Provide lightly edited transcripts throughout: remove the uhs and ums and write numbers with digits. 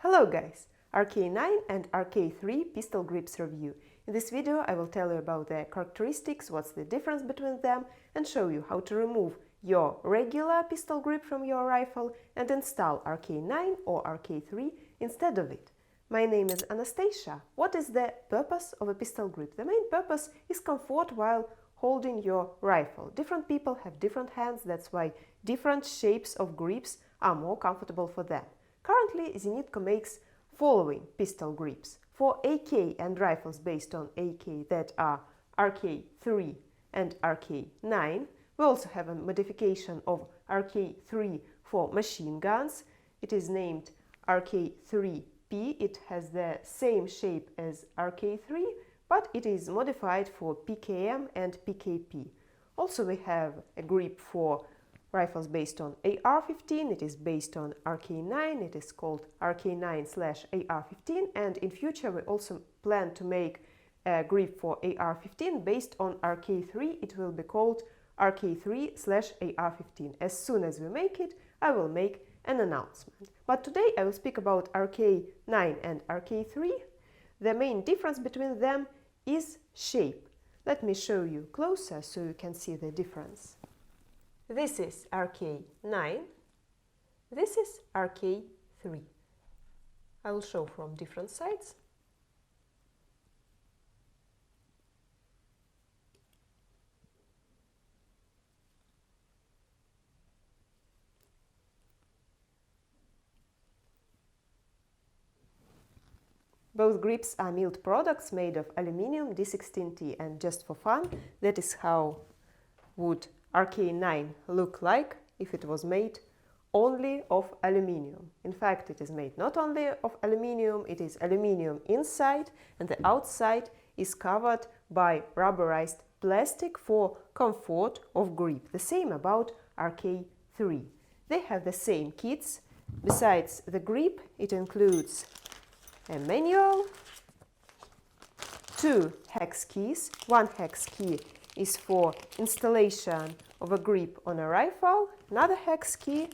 Hello guys! RK-9 and RK-3 pistol grips review. In this video I will tell you about their characteristics, what's the difference between them, and show you how to remove your regular pistol grip from your rifle and install RK-9 or RK-3 instead of it. My name is Anastasia. What is the purpose of a pistol grip? The main purpose is comfort while holding your rifle. Different people have different hands, that's why different shapes of grips are more comfortable for them. Currently, Zenitco makes following pistol grips. For AK and rifles based on AK that are RK-3 and RK-9, we also have a modification of RK-3 for machine guns. It is named RK-3P. It has the same shape as RK-3, but it is modified for PKM and PKP. Also, we have a grip for rifles based on AR-15. It is based on RK-9. It is called RK-9/AR-15, and in future we also plan to make a grip for AR-15 based on RK-3. It will be called RK-3/AR-15. As soon as we make it, I will make an announcement. But today I will speak about RK-9 and RK-3. The main difference between them is shape. Let me show you closer so you can see the difference. This is RK-9, this is RK-3. I will show from different sides. Both grips are milled products made of aluminium D16T, and just for fun, that is how would RK-9 look like if it was made only of aluminium. In fact, it is made not only of aluminium, it is aluminium inside and the outside is covered by rubberized plastic for comfort of grip. The same about RK-3. They have the same kits. Besides the grip, it includes a manual, 2 hex keys. One hex key is for installation of a grip on a rifle. Another hex key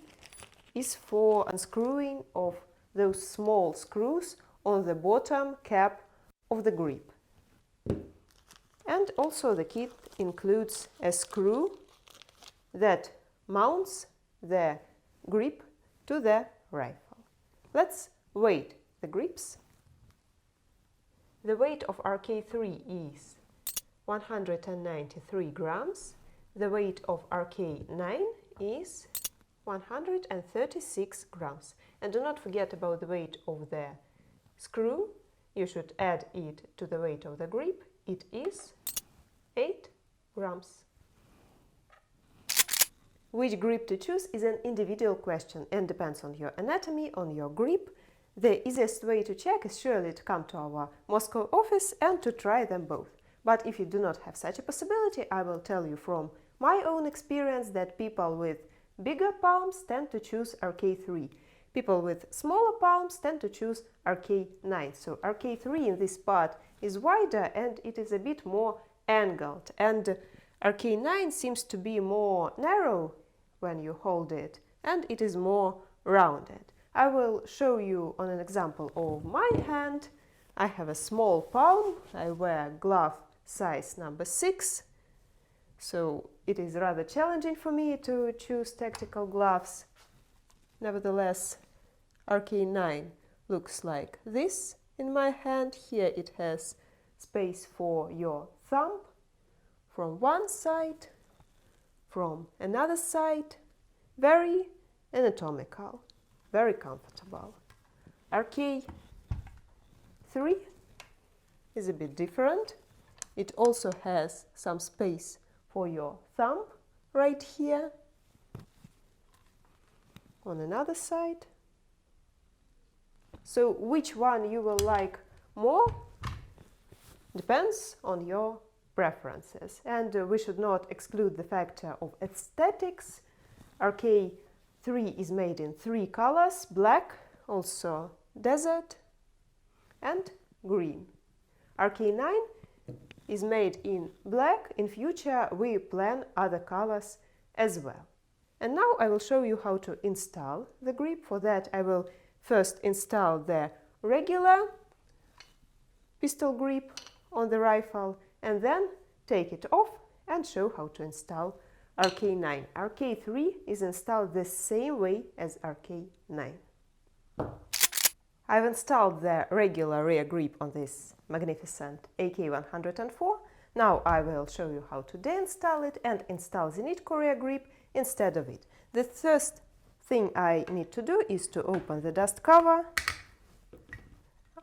is for unscrewing of those small screws on the bottom cap of the grip. And also the kit includes a screw that mounts the grip to the rifle. Let's weigh the grips. The weight of RK-3 is 193 grams. The weight of RK-9 is 136 grams. And do not forget about the weight of the screw. You should add it to the weight of the grip. It is 8 grams. Which grip to choose is an individual question and depends on your anatomy, on your grip. The easiest way to check is surely to come to our Moscow office and to try them both. But if you do not have such a possibility, I will tell you from my own experience that people with bigger palms tend to choose RK-3. People with smaller palms tend to choose RK-9. So RK-3 in this part is wider and it is a bit more angled. And RK-9 seems to be more narrow when you hold it, and it is more rounded. I will show you on an example of my hand. I have a small palm. I wear glove size number 6, so it is rather challenging for me to choose tactical gloves. Nevertheless, RK-9 looks like this in my hand. Here it has space for your thumb from one side, from another side. Very anatomical, very comfortable. RK-3 is a bit different. It also has some space for your thumb right here. On another side. So which one you will like more depends on your preferences. And we should not exclude the factor of aesthetics. RK-3 is made in 3 colors: black, also desert, and green. RK-9 is made in black. In future we plan other colors as well. And now I will show you how to install the grip. For that I will first install the regular pistol grip on the rifle and then take it off and show how to install RK-9. RK-3 is installed the same way as RK-9. I've installed the regular rear grip on this magnificent AK-104. Now I will show you how to deinstall it and install Zenitco rear grip instead of it. The first thing I need to do is to open the dust cover.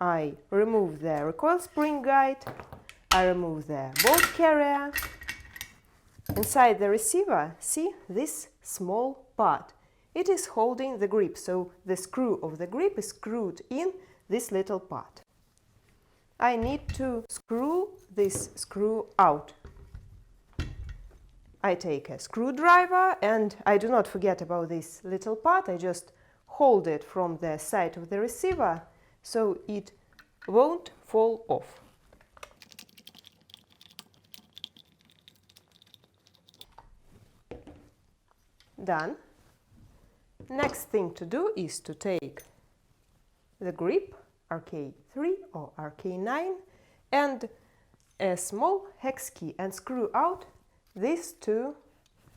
I remove the recoil spring guide. I remove the bolt carrier. Inside the receiver, see this small part. It is holding the grip, so the screw of the grip is screwed in this little part. I need to screw this screw out. I take a screwdriver and I do not forget about this little part. I just hold it from the side of the receiver so it won't fall off. Done. Next thing to do is to take the grip, RK-3 or RK-9, and a small hex key and screw out these two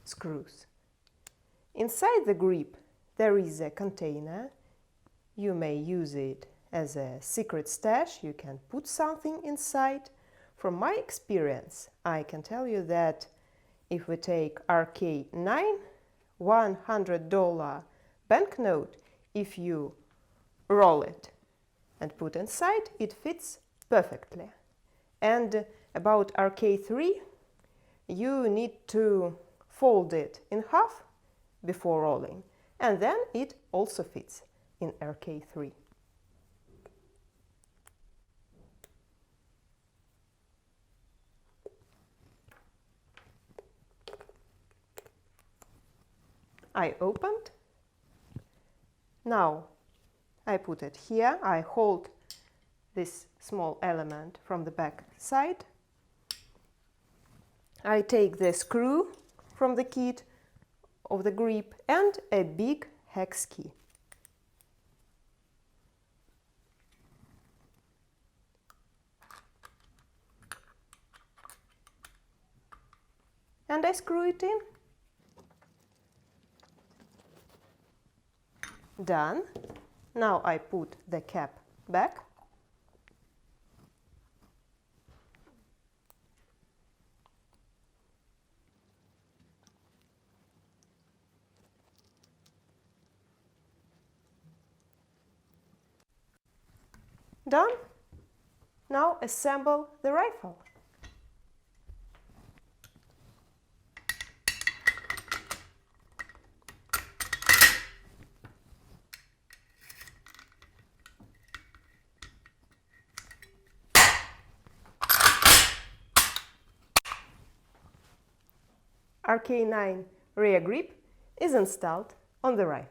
screws. Inside the grip there is a container. You may use it as a secret stash. You can put something inside. From my experience, I can tell you that if we take RK-9, $100 banknote, if you roll it and put inside, it fits perfectly. And about RK-3, you need to fold it in half before rolling, and then it also fits in RK-3. I opened. Now I put it here. I hold this small element from the back side. I take the screw from the kit of the grip and a big hex key. And I screw it in. Done. Now I put the cap back. Done. Now assemble the rifle. RK-9 rear grip is installed on the rifle.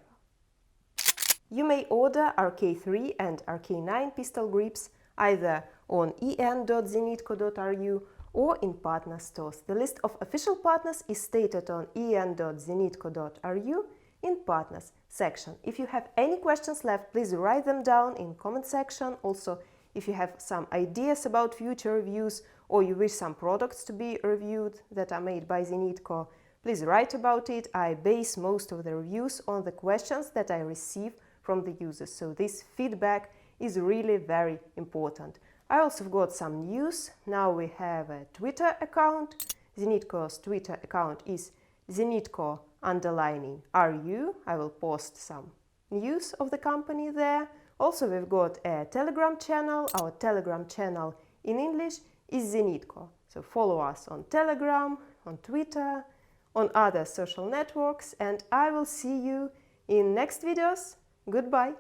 You may order RK-3 and RK-9 pistol grips either on en.zenitco.ru or in partner stores. The list of official partners is stated on en.zenitco.ru in partners section. If you have any questions left, please write them down in comment section. Also, if you have some ideas about future reviews or you wish some products to be reviewed that are made by Zenitco, please write about it. I base most of the reviews on the questions that I receive from the users, so this feedback is really very important. I also got some news. Now we have a Twitter account. Zenitco's Twitter account is Zenitco_RU. I will post some news of the company there. Also, we've got a Telegram channel. Our Telegram channel in English is Zenitco. So follow us on Telegram, on Twitter, on other social networks, and I will see you in next videos. Goodbye.